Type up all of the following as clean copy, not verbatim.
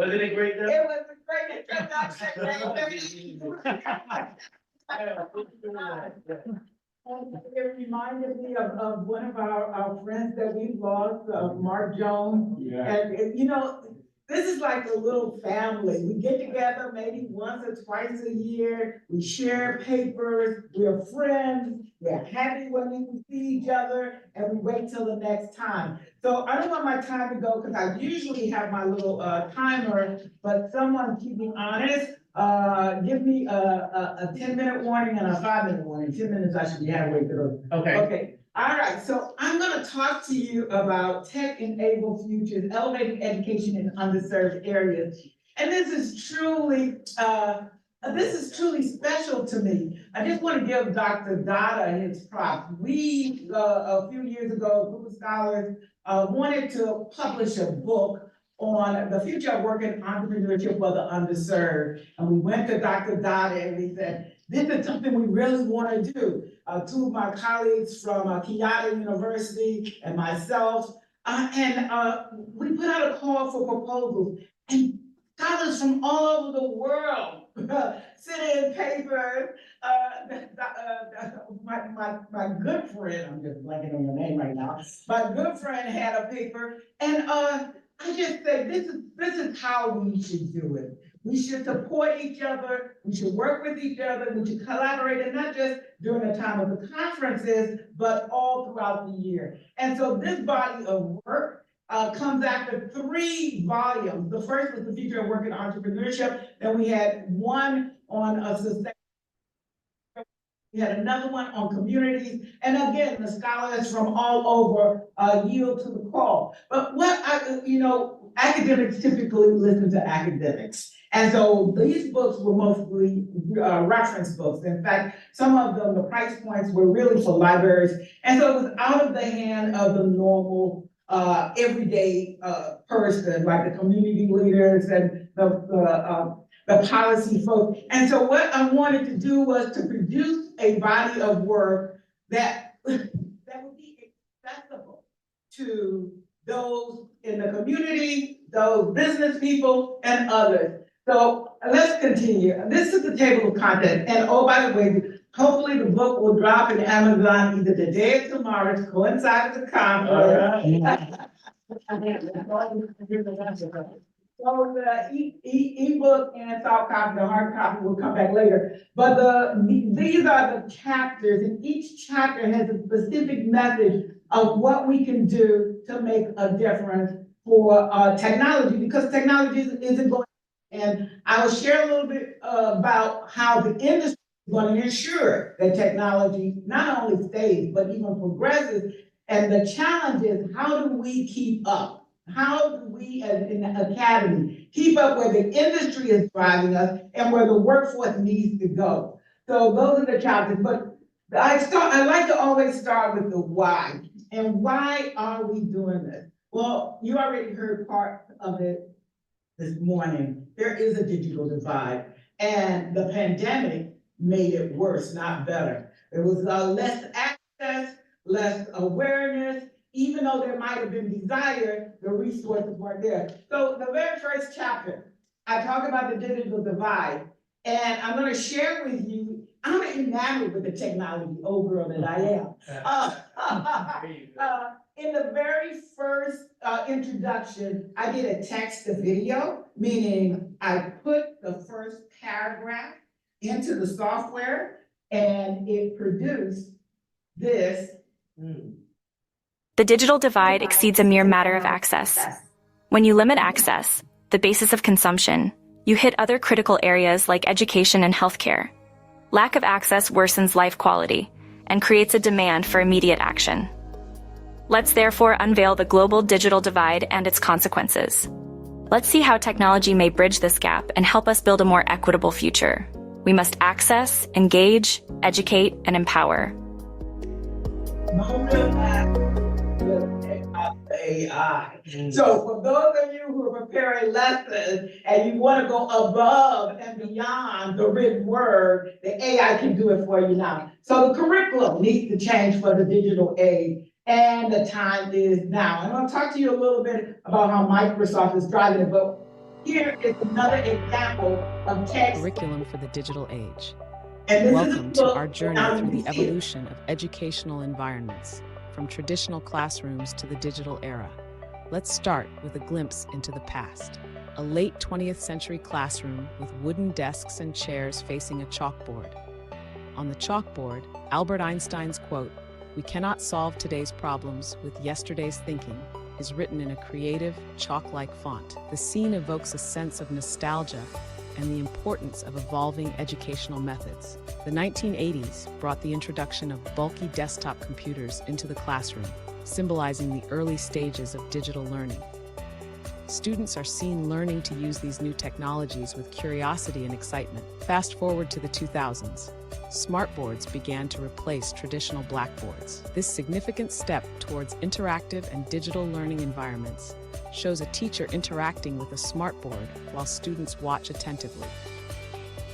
Wasn't it great though? It was a great introduction. It reminded me of one of our friends that we lost, Mark Jones. Yeah. And, you know, this is like a little family. We get together maybe once or twice a year. We share papers. We're friends. We're happy when we see each other, and we wait till the next time. So I don't want my time to go because I usually have my little timer, but someone keep me honest. Give me a 10-minute warning and a 5-minute warning. 10 minutes I should be halfway through. Okay. Okay. All right. So I'm going to talk to you about tech-enabled futures, elevating education in underserved areas. And this is truly special to me. I just want to give Dr. Dada his props. We, a few years ago, a group of scholars wanted to publish a book on the future of work and entrepreneurship for the underserved. And we went to Dr. Dada and we said, this is something we really want to do. Two of my colleagues from KEYNOTE University and myself, we put out a call for proposals. And scholars from all over the world sent in papers. My good friend, I'm just blanking on your name right now. My good friend had a paper, and I just said, this is how we should do it. We should support each other. We should work with each other. We should collaborate, and not just during the time of the conferences, but all throughout the year. And so this body of work comes after 3 volumes. The first was the future of work and entrepreneurship. Then we had one on sustainability. We had another one on communities. And again, the scholars from all over yield to the call. But academics typically listen to academics. And so these books were mostly reference books. In fact, some of them, the price points were really for libraries. And so it was out of the hand of the normal everyday person, like the community leaders and the policy folks. And so what I wanted to do was to produce a body of work that would be accessible to those in the community, those business people, and others. So let's continue. This is the table of contents. And oh, by the way, hopefully the book will drop in Amazon either today or tomorrow to coincide with the conference. So the ebook and soft copy, the hard copy will come back later. But these are the chapters, and each chapter has a specific message of what we can do to make a difference for technology, because technology isn't going. And I will share a little bit about how the industry is going to ensure that technology not only stays, but even progresses. And the challenge is, how do we keep up? How do we, as in the academy, keep up where the industry is driving us and where the workforce needs to go? So those are the challenges. But I like to always start with the why. And why are we doing this? Well, you already heard part of it this morning. There is a digital divide, and the pandemic made it worse, not better. There was less access, less awareness. Even though there might have been desire, the resources weren't there. So the very first chapter, I talk about the digital divide, and I'm going to share with you, I'm enamored with the technology, old girl that I am. In the very first introduction, I did a text to video, meaning I put the first paragraph into the software, and it produced this. The digital divide exceeds a mere matter of access. When you limit access, the basis of consumption, you hit other critical areas like education and healthcare. Lack of access worsens life quality and creates a demand for immediate action. Let's therefore unveil the global digital divide and its consequences. Let's see how technology may bridge this gap and help us build a more equitable future. We must access, engage, educate, and empower. AI. So for those of you who are preparing lessons and you want to go above and beyond the written word, the AI can do it for you now. So the curriculum needs to change for the digital age, and the time is now. And I'll talk to you a little bit about how Microsoft is driving it, but Here is another example of text. Curriculum for the digital age. And this Welcome is to our journey now through you the see it. evolution of educational environments, from traditional classrooms to the digital era. Let's start with a glimpse into the past. A late 20th century classroom with wooden desks and chairs facing a chalkboard. On the chalkboard, Albert Einstein's quote, "We cannot solve today's problems with yesterday's thinking," is written in a creative, chalk-like font. The scene evokes a sense of nostalgia and the importance of evolving educational methods. The 1980s brought the introduction of bulky desktop computers into the classroom, symbolizing the early stages of digital learning. Students are seen learning to use these new technologies with curiosity and excitement. Fast forward to the 2000s. Smartboards began to replace traditional blackboards. This significant step towards interactive and digital learning environments shows a teacher interacting with a smartboard while students watch attentively.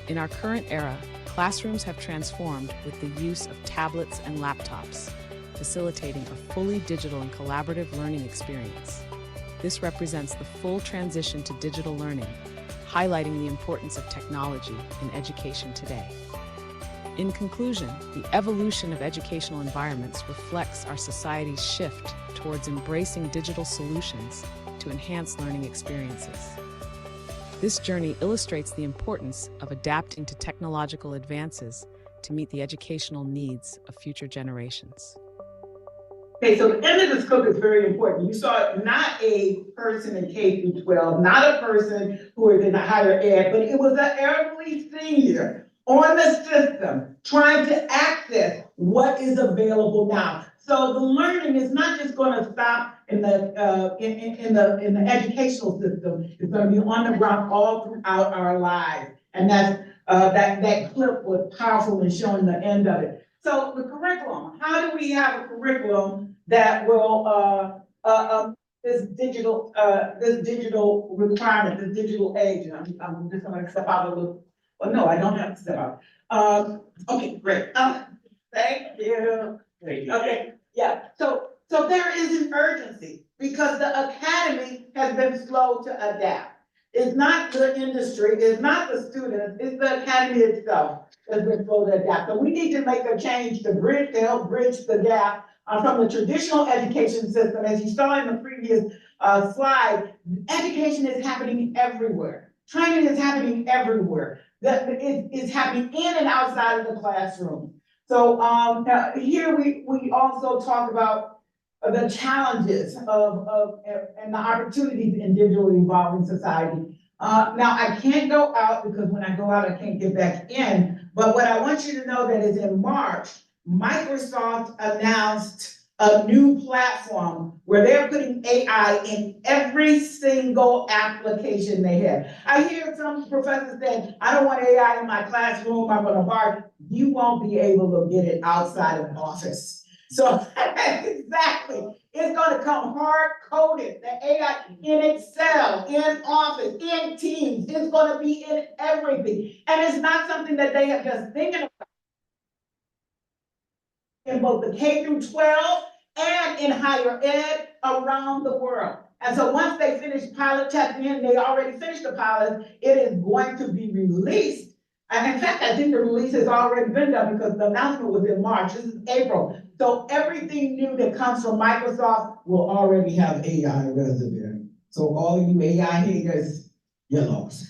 In our current era, classrooms have transformed with the use of tablets and laptops, facilitating a fully digital and collaborative learning experience. This represents the full transition to digital learning, highlighting the importance of technology in education today. In conclusion, the evolution of educational environments reflects our society's shift towards embracing digital solutions to enhance learning experiences. This journey illustrates the importance of adapting to technological advances to meet the educational needs of future generations. Okay, so the end of the scope is very important. You saw not a person in K through 12, not a person who is in higher ed, but it was an elderly senior on the system trying to access what is available now. So the learning is not just going to stop in the educational system. It's going to be on the ground all throughout our lives, and that clip was powerful in showing the end of it. So the curriculum, how do we have a curriculum that will this digital requirement, this digital age? I'm just going to step out a little. Well, no, I don't have to step out. Okay, great. Thank you. Okay, yeah. So there is an urgency because the academy has been slow to adapt. It's not the industry, it's not the students, it's the academy itself that's been slow to adapt. So we need to make a change to help bridge the gap from the traditional education system. As you saw in the previous slide, education is happening everywhere. Training is happening everywhere. It's happening in and outside of the classroom. So here we also talk about the challenges and the opportunities in digital evolving society. Now I can't go out because when I go out, I can't get back in. But what I want you to know that is in March, Microsoft announced a new platform where they're putting AI in every single application they have. I hear some professors saying, I don't want AI in my classroom, I'm gonna bar. You won't be able to get it outside of office. So exactly, it's gonna come hard coded, the AI in Excel, in Office, in Teams, it's gonna be in everything. And it's not something that they are just thinking about. In both the K through 12 and in higher ed around the world. And so once they finish pilot testing, and they already finished the pilot, it is going to be released. And in fact, I think the release has already been done because the announcement was in March. This is April. So everything new that comes from Microsoft will already have AI resident. So all you AI haters, you're lost.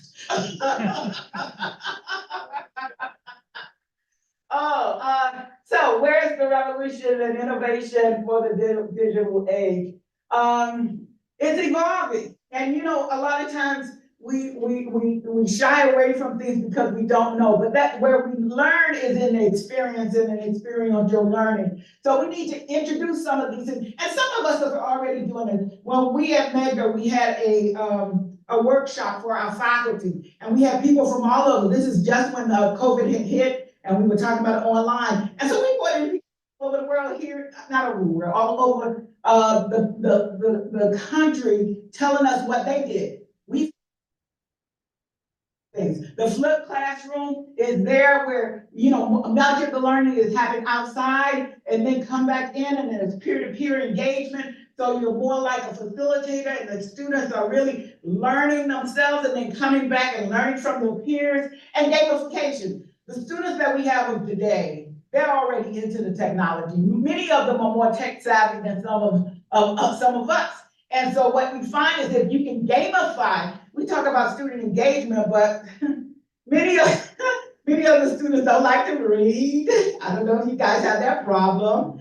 So where's the revolution and innovation for the digital age? It's evolving. And you know, a lot of times we shy away from things because we don't know, but that's where we learn is in the experience and in experiential learning. So we need to introduce some of these things. And some of us are already doing it. Well, we at Medgar, we had a workshop for our faculty, and we had people from all over. This is just when the COVID had hit, and we were talking about it online. And so we brought in people all over the world here, not over the world, all over the country, telling us what they did. The flipped classroom is there where, you know, much of the learning is happening outside and then come back in, and then it's peer-to-peer engagement. So you're more like a facilitator, and the students are really learning themselves and then coming back and learning from their peers. And gamification. The students that we have of today, they're already into the technology. Many of them are more tech savvy than some of us. And so what we find is if you can gamify, we talk about student engagement, but many of the students don't like to read. I don't know if you guys have that problem.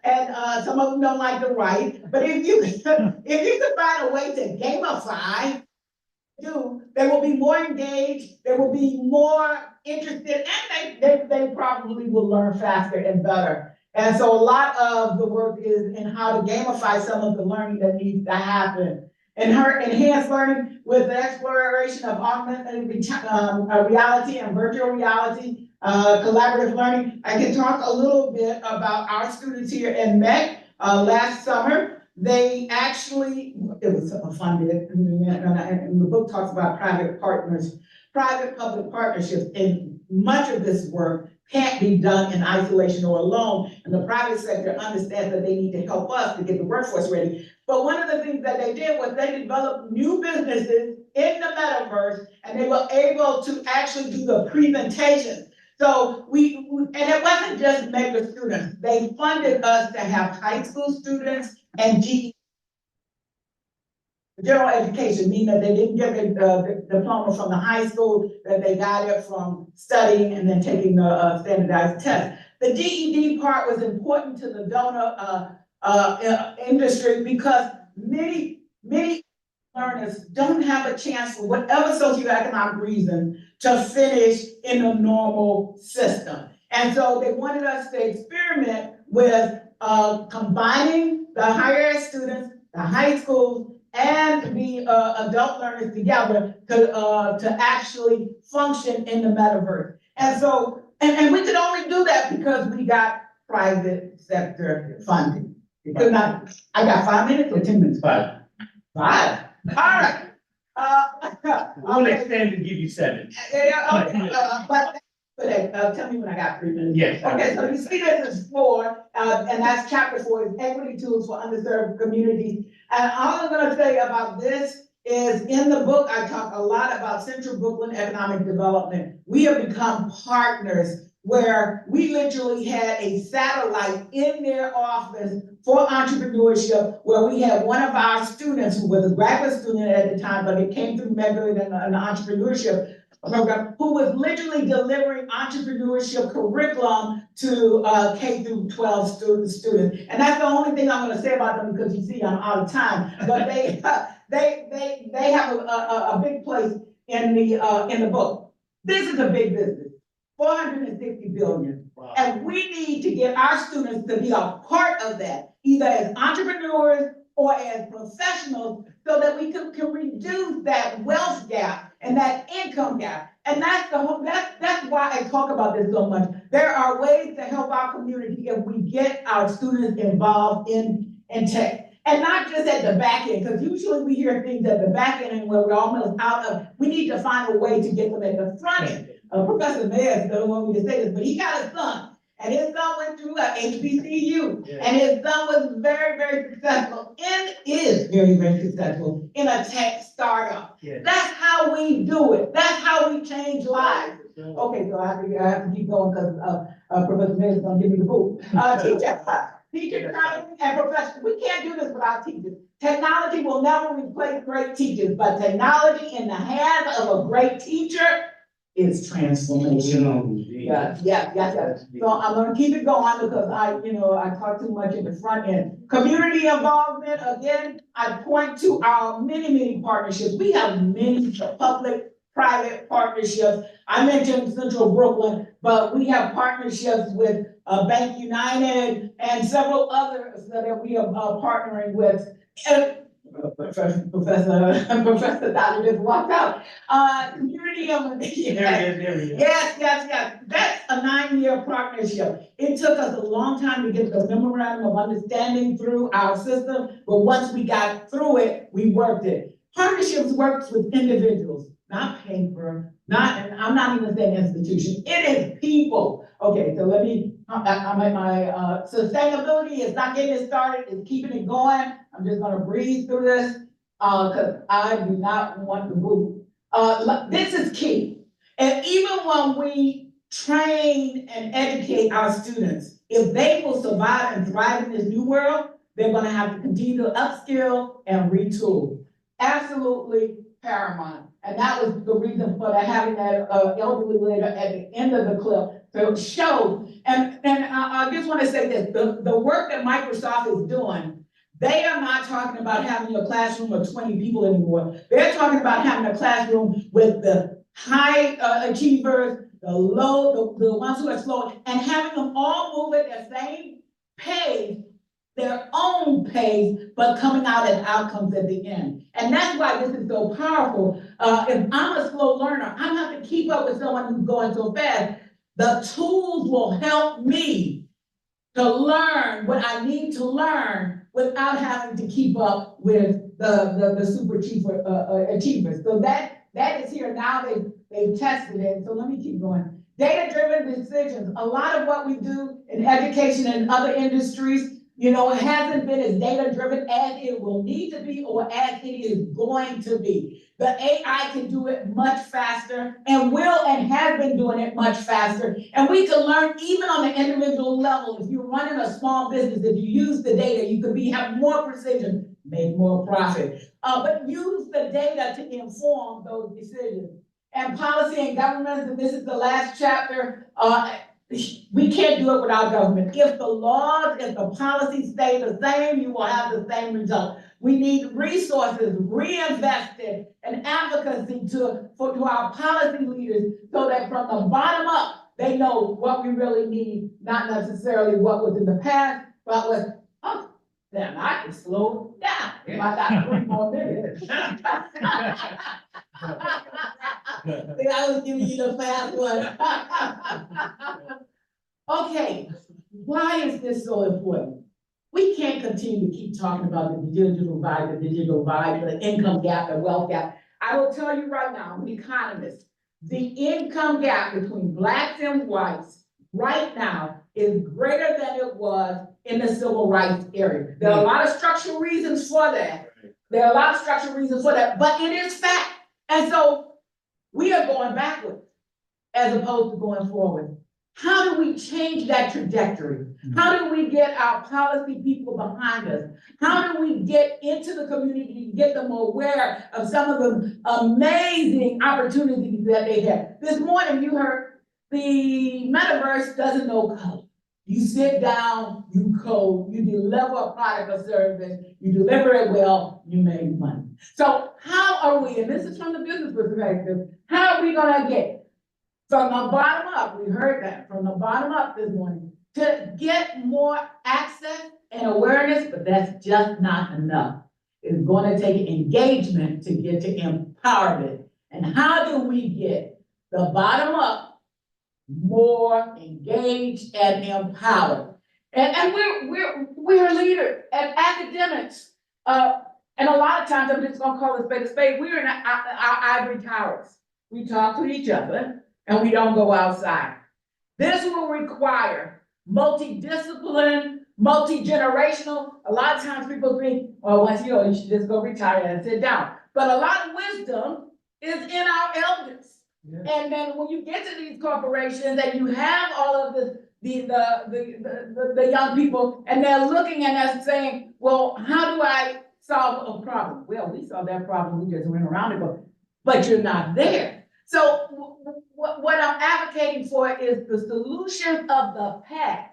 And some of them don't like to write. But if you could find a way to gamify, they will be more engaged, they will be more interested, and they probably will learn faster and better. And so a lot of the work is in how to gamify some of the learning that needs to happen. And her enhanced learning with the exploration of augmented reality and virtual reality, collaborative learning. I can talk a little bit about our students here in MEC. Last summer, they actually, it was funded, and the book talks about private-public partnerships, and much of this work can't be done in isolation or alone, and the private sector understands that they need to help us to get the workforce ready. But one of the things that they did was they developed new businesses in the metaverse, and they were able to actually do the presentations. So and it wasn't just Medgar students. They funded us to have high school students and general education, meaning that they didn't get the diploma from the high school, that they got it from studying and then taking the standardized test. The GED part was important to the donor industry because many learners don't have a chance for whatever socioeconomic reason to finish in a normal system. And so they wanted us to experiment with combining the higher ed students, the high schools, and the adult learners together to actually function in the metaverse. And so, and we could only do that because we got private sector funding. I got 5 minutes or 10 minutes? Five. All right. We'll extend and give you 7. Yeah, okay, but tell me when I got 3 minutes. Yes. Okay, so you see this is 4, and that's chapter 4, is equity tools for underserved communities. And all I'm gonna say about this is in the book, I talk a lot about Central Brooklyn economic development. We have become partners where we literally had a satellite in their office for entrepreneurship, where we had one of our students who was a graduate student at the time, but it came through Medgar and an entrepreneurship program, who was literally delivering entrepreneurship curriculum to K through 12 students. And that's the only thing I'm gonna say about them, because you see I'm out of time, but they have a big place in the book. This is a big business. 460 billion. Wow. And we need to get our students to be a part of that, either as entrepreneurs or as professionals, so that we can reduce that wealth gap and that income gap. And that's why I talk about this so much. There are ways to help our community if we get our students involved in tech. And not just at the back end, because usually we hear things at the back end and where we're almost out of, we need to find a way to get them at the front end. Professor Mayers doesn't want me to say this, but he got a son, and his son went through HBCU, and his son was very, very successful, and is very, very successful in a tech startup. Yes. That's how we do it. That's how we change lives. Okay, so I have to keep going because Professor Mayers is going to give me the book. Teacher training and professional. We can't do this without teachers. Technology will never replace great teachers, but technology in the hands of a great teacher is transformational. Yes. So I'm gonna keep it going because I talk too much in the front end. Community involvement, again, I point to our many partnerships. We have many public-private partnerships. I mentioned Central Brooklyn, but we have partnerships with Bank United and several others that we are partnering with. Professor Dr. just walked out. Community Yes. That's a 9-year partnership. It took us a long time to get the memorandum of understanding through our system, but once we got through it, we worked it. Partnerships works with individuals, not paper, and I'm not even saying institution. It is people. Okay, so let me my sustainability is not getting it started, it's keeping it going. I'm just gonna breeze through this, cause I do not want to move. This is key. And even when we train and educate our students, if they will survive and thrive in this new world, they're gonna have to continue to upskill and retool. Absolutely paramount. And that was the reason for having that elderly lady at the end of the clip to show. And I just want to say this, the work that Microsoft is doing, they are not talking about having a classroom of 20 people anymore. They're talking about having a classroom with the high achievers, the low, the ones who are slow, and having them all move at the same pace, their own pace, but coming out as outcomes at the end. And that's why this is so powerful. If I'm a slow learner, I'm not going to keep up with someone who's going so fast. The tools will help me to learn what I need to learn without having to keep up with the super achievers. So that is here now. They've tested it. So let me keep going. Data-driven decisions. A lot of what we do in education and other industries, you know, it hasn't been as data-driven as it will need to be or as it is going to be. The AI can do it much faster and will and has been doing it much faster. And we can learn even on the individual level. If you're running a small business, if you use the data, you could have more precision, make more profit. But use the data to inform those decisions. And policy and government, and this is the last chapter, we can't do it without government. If the laws, if the policies stay the same, you will have the same result. We need resources reinvested and advocacy to our policy leaders so that from the bottom up, they know what we really need, not necessarily what was in the past, but what, oh, then I can slow down. If I got 3 more minutes. I was giving you the fast one. Okay, why is this so important? We can't continue to keep talking about the digital divide, the income gap, the wealth gap. I will tell you right now, I'm an economist. The income gap between blacks and whites right now is greater than it was in the civil rights era. There are a lot of structural reasons for that. There are a lot of structural reasons for that, but it is fact. And so we are going backwards as opposed to going forward. How do we change that trajectory? How do we get our policy people behind us? How do we get into the community, get them aware of some of the amazing opportunities that they have? This morning you heard the metaverse doesn't know code. You sit down, you code, you deliver a product or service, you deliver it well, you make money. So how are we, and this is from the business perspective, how are we gonna get from the bottom up, we heard that, from the bottom up this morning, to get more access and awareness, but that's just not enough. It's going to take engagement to get to empowerment. And how do we get the bottom up more engaged and empowered? And we're leaders and academics. And a lot of times, I'm just gonna call it a spade. We're in our ivory towers. We talk to each other and we don't go outside. This will require multidiscipline, multi-generational. A lot of times people think, well, once you know, you should just go retire and sit down. But a lot of wisdom is in our elders. Yeah. And then when you get to these corporations and you have all of the young people, and they're looking at us saying, well, how do I solve a problem? Well, we solved that problem, we just went around it, but you're not there. So what I'm advocating for is the solution of the past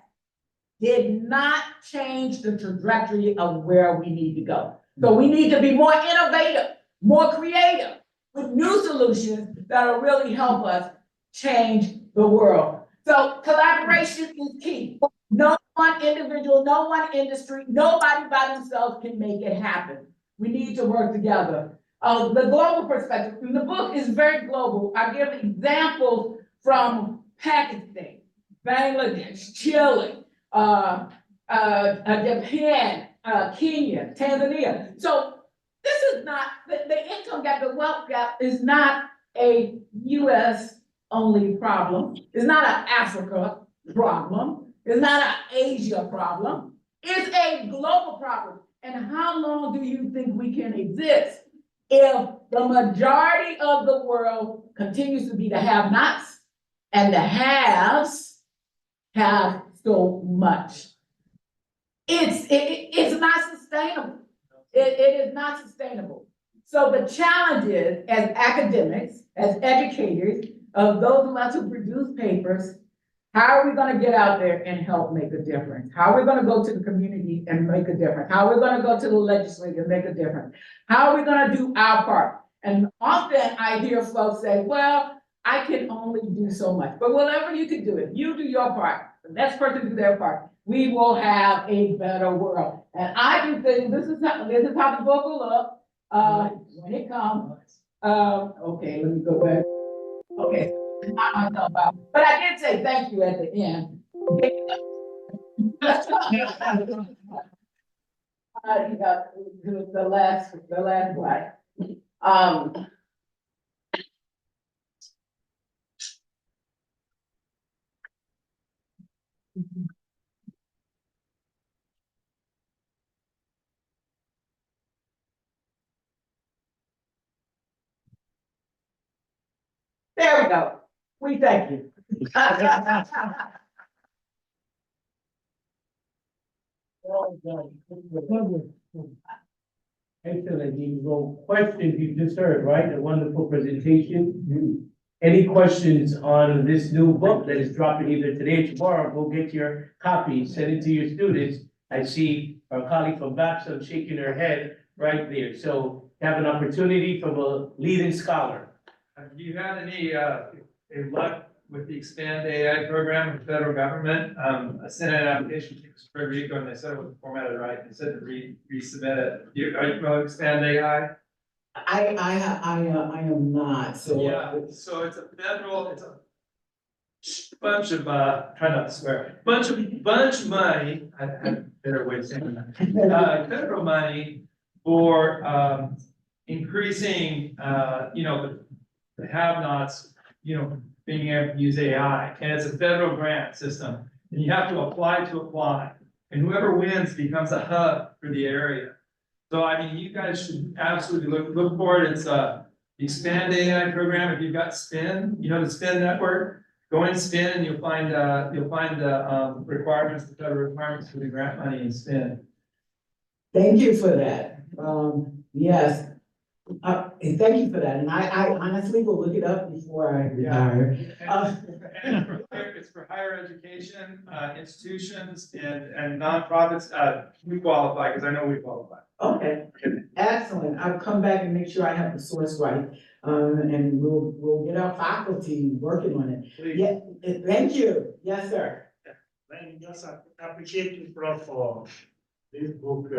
did not change the trajectory of where we need to go. So we need to be more innovative, more creative, with new solutions that'll really help us change the world. So collaboration is key. No one individual, no one industry, nobody by themselves can make it happen. We need to work together. The global perspective, the book is very global. I give examples from Pakistan, Bangladesh, Chile, Japan, Kenya, Tanzania. So this is not, the income gap, the wealth gap is not a US only problem. It's not an Africa problem. It's not an Asia problem. It's a global problem. And how long do you think we can exist if the majority of the world continues to be the have-nots and the haves have so much? It's not sustainable. It is not sustainable. So the challenge is, as academics, as educators, of those of us who produce papers, how are we gonna get out there and help make a difference? How are we gonna go to the community and make a difference? How are we gonna go to the legislature and make a difference? How are we gonna do our part? And often I hear folks say, well, I can only do so much. But whatever you can do, if you do your part, the next person do their part, we will have a better world. And I do think this is how the book will look when it comes. Okay, let me go back. Okay, knock myself out. But I did say thank you at the end. The last slide. There we go. We thank you. Excellent, Eagle. Questions you just heard, right? A wonderful presentation. Any questions on this new book that is dropping either today or tomorrow? Go get your copy, send it to your students. I see our colleague from Babson shaking her head right there. So have an opportunity from a leading scholar. Have you had any luck with the Expand AI program of the federal government? I sent an application to Puerto Rico and they said it was formatted right. They said to resubmit it. Are you familiar with Expand AI? I am not, so. Yeah, so it's a bunch of, try not to swear, bunch of money, I better way of saying that. Federal money for, increasing, the have-nots, being able to use AI, and it's a federal grant system, and you have to apply, and whoever wins becomes a hub for the area. So I mean, you guys should absolutely look for it. It's the Expand AI program. If you've got SPIN, the SPIN network, go in SPIN and you'll find the requirements, the federal requirements for the grant money in SPIN. Thank you for that. Yes. Thank you for that. And I honestly will look it up before I retire. It's for higher education, institutions and nonprofits. We qualify because I know we qualify. Okay, excellent. I'll come back and make sure I have the source right. And we'll get our faculty working on it. Please. Yeah, thank you. Yes, sir. Let me just appreciate you, Prof, for this book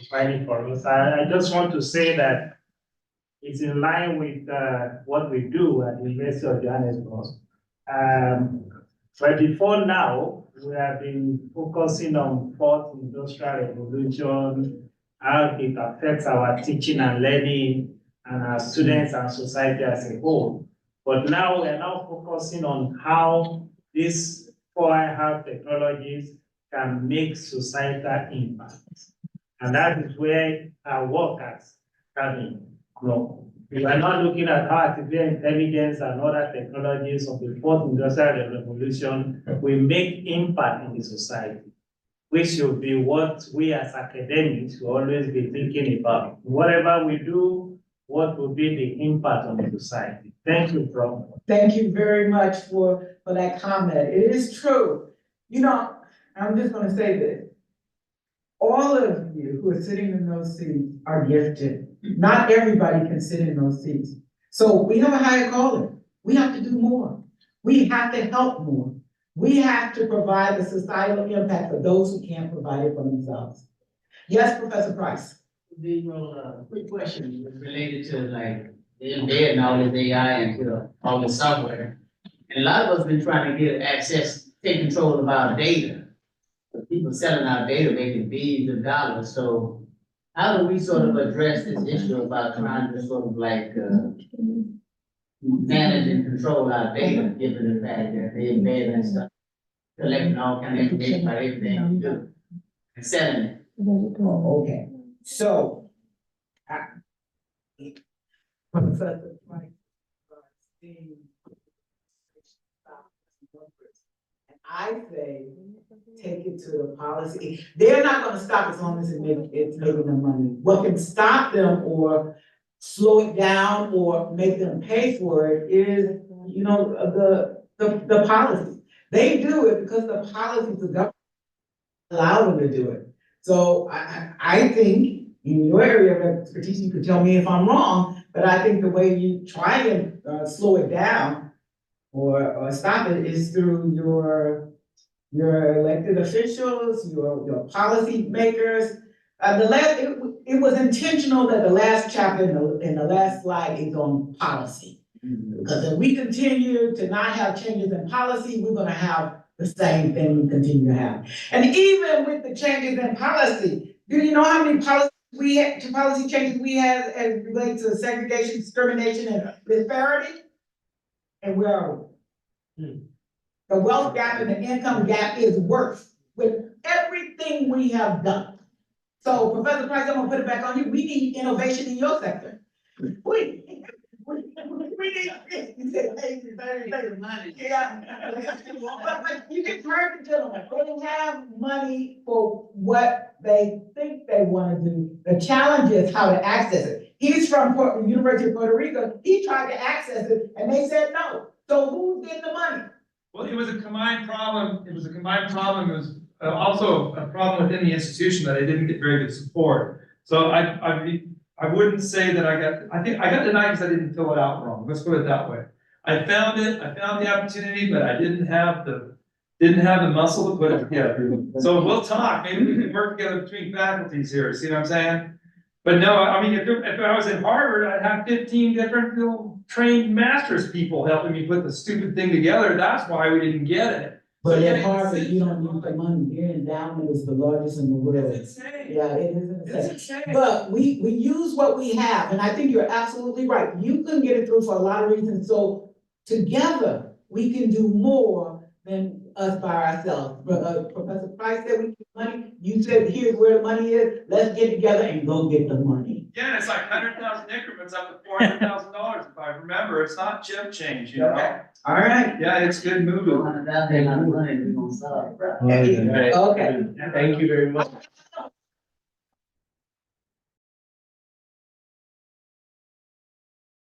finding for us. I just want to say that it's in line with what we do at the University of Johannesburg. But before now, we have been focusing on fourth industrial revolution, how it affects our teaching and learning and our students and society as a whole. But now we are now focusing on how these 4.5 technologies can make societal impact. And that is where our work has come in. We are not looking at how artificial intelligence and other technologies of the fourth industrial revolution will make impact in the society, which should be what we as academics will always be thinking about. Whatever we do, what will be the impact on the society? Thank you, Prof. Thank you very much for that comment. It is true. I'm just going to say this. All of you who are sitting in those seats are gifted. Not everybody can sit in those seats. So we have a higher calling. We have to do more. We have to help more. We have to provide a societal impact for those who can't provide it for themselves. Yes, Professor Price. Quick question related to like the embed all this AI into all the software. And a lot of us been trying to get access, take control of our data. People selling our data making billions of dollars. So how do we sort of address this issue about trying to sort of like manage and control our data, given the fact that they embed and stuff? collecting all kind of information about everything you do and selling it. Oh, okay, so. Professor Price, seeing- And I say, take it to the policy. They're not gonna stop as long as it's making them money. What can stop them or slow it down or make them pay for it is, you know, the policy. They do it because the policies of government allow them to do it. So I think in your area of expertise, you could tell me if I'm wrong, but I think the way you try and slow it down or stop it is through your elected officials, your policy makers. It was intentional that the last chapter in the last slide is on policy. Because if we continue to not have changes in policy, we're gonna have the same thing we continue to have. And even with the changes in policy, do you know how many policy changes we had as relates to segregation, discrimination, and disparity? And where are we? The wealth gap and the income gap is worse with everything we have done. So Professor Price, I'm gonna put it back on you. We need innovation in your sector. We need, you said, hey, money. Yeah. But you can turn the gentleman, they have money for what they think they wanna do. The challenge is how to access it. He's from the University of Puerto Rico. He tried to access it and they said no. So who's getting the money? Well, it was a combined problem. It was also a problem within the institution that I didn't get very good support. So I wouldn't say that I think I got denied because I didn't fill it out wrong. Let's put it that way. I found the opportunity, but I didn't have the muscle to put it together. So we'll talk. Maybe we can work together between faculties here. See what I'm saying? But no, I mean, if I was at Harvard, I'd have 15 different little trained master's people helping me put the stupid thing together. That's why we didn't get it. But So at Harvard, you don't need the money. Your endowment is the largest in the world. It's insane. Yeah, it is It's insane. insane. But we use what we have, and I think you're absolutely right. You couldn't get it through for a lot of reasons. So together, we can do more than us by ourselves. Professor Price said we need money. You said here's where the money is. Let's get together and go get the money. Yeah, it's like 100,000 increments up to $400,000 if I remember. It's not chip change, you know? Okay. All right. Yeah, it's good moving. $100,000 money, we gonna solve it. Okay. Thank you very much.